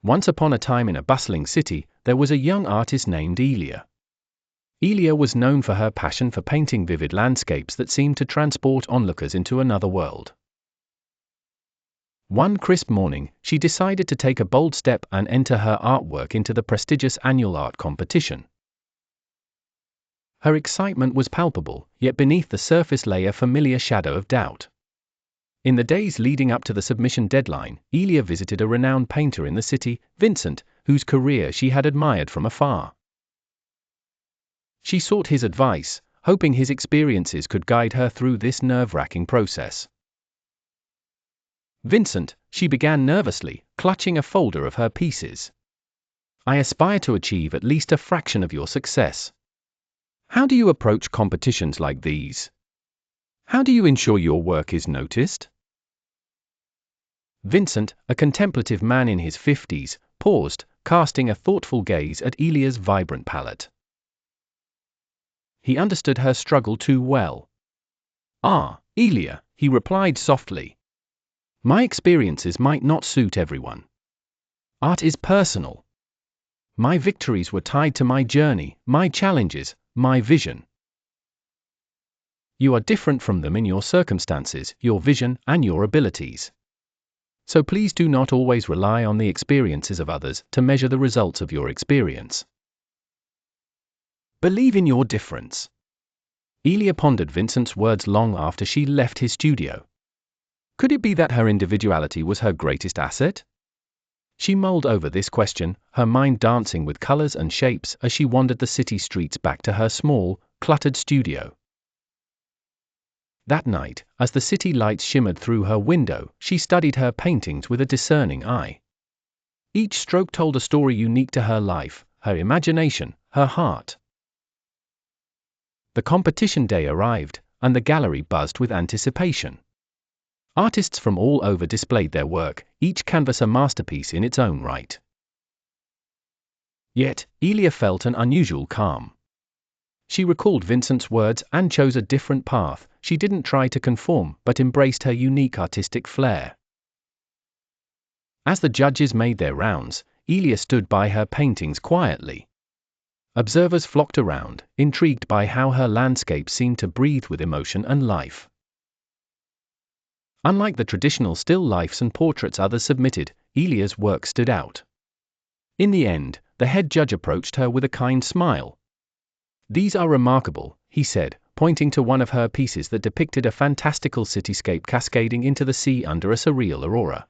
Once upon a time in a bustling city, there was a young artist named Elia. Elia was known for her passion for painting vivid landscapes that seemed to transport onlookers into another world. One crisp morning, she decided to take a bold step and enter her artwork into the prestigious annual art competition. Her excitement was palpable, yet beneath the surface lay a familiar shadow of doubt. In the days leading up to the submission deadline, Elia visited a renowned painter in the city, Vincent, whose career she had admired from afar. She sought his advice, hoping his experiences could guide her through this nerve-wracking process. "Vincent," she began nervously, clutching a folder of her pieces. "I aspire to achieve at least a fraction of your success. How do you approach competitions like these? How do you ensure your work is noticed?" Vincent, a contemplative man in his 50s, paused, casting a thoughtful gaze at Elia's vibrant palette. He understood her struggle too well. "Elia," he replied softly. "My experiences might not suit everyone. Art is personal. My victories were tied to my journey, my challenges, my vision. You are different from them in your circumstances, your vision, and your abilities. So please do not always rely on the experiences of others to measure the results of your experience. Believe in your difference." Elia pondered Vincent's words long after she left his studio. Could it be that her individuality was her greatest asset? She mulled over this question, her mind dancing with colors and shapes as she wandered the city streets back to her small, cluttered studio. That night, as the city lights shimmered through her window, she studied her paintings with a discerning eye. Each stroke told a story unique to her life, her imagination, her heart. The competition day arrived, and the gallery buzzed with anticipation. Artists from all over displayed their work, each canvas a masterpiece in its own right. Yet, Elia felt an unusual calm. She recalled Vincent's words and chose a different path. She didn't try to conform, but embraced her unique artistic flair. As the judges made their rounds, Elia stood by her paintings quietly. Observers flocked around, intrigued by how her landscape seemed to breathe with emotion and life. Unlike the traditional still lifes and portraits others submitted, Elia's work stood out. In the end, the head judge approached her with a kind smile. "These are remarkable," he said, pointing to one of her pieces that depicted a fantastical cityscape cascading into the sea under a surreal aurora.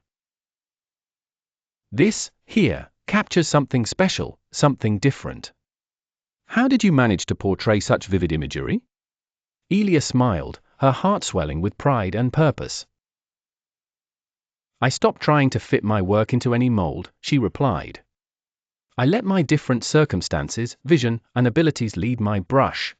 "This, here, captures something special, something different. How did you manage to portray such vivid imagery?" Elia smiled, her heart swelling with pride and purpose. "I stopped trying to fit my work into any mold," she replied. "I let my different circumstances, vision, and abilities lead my brush.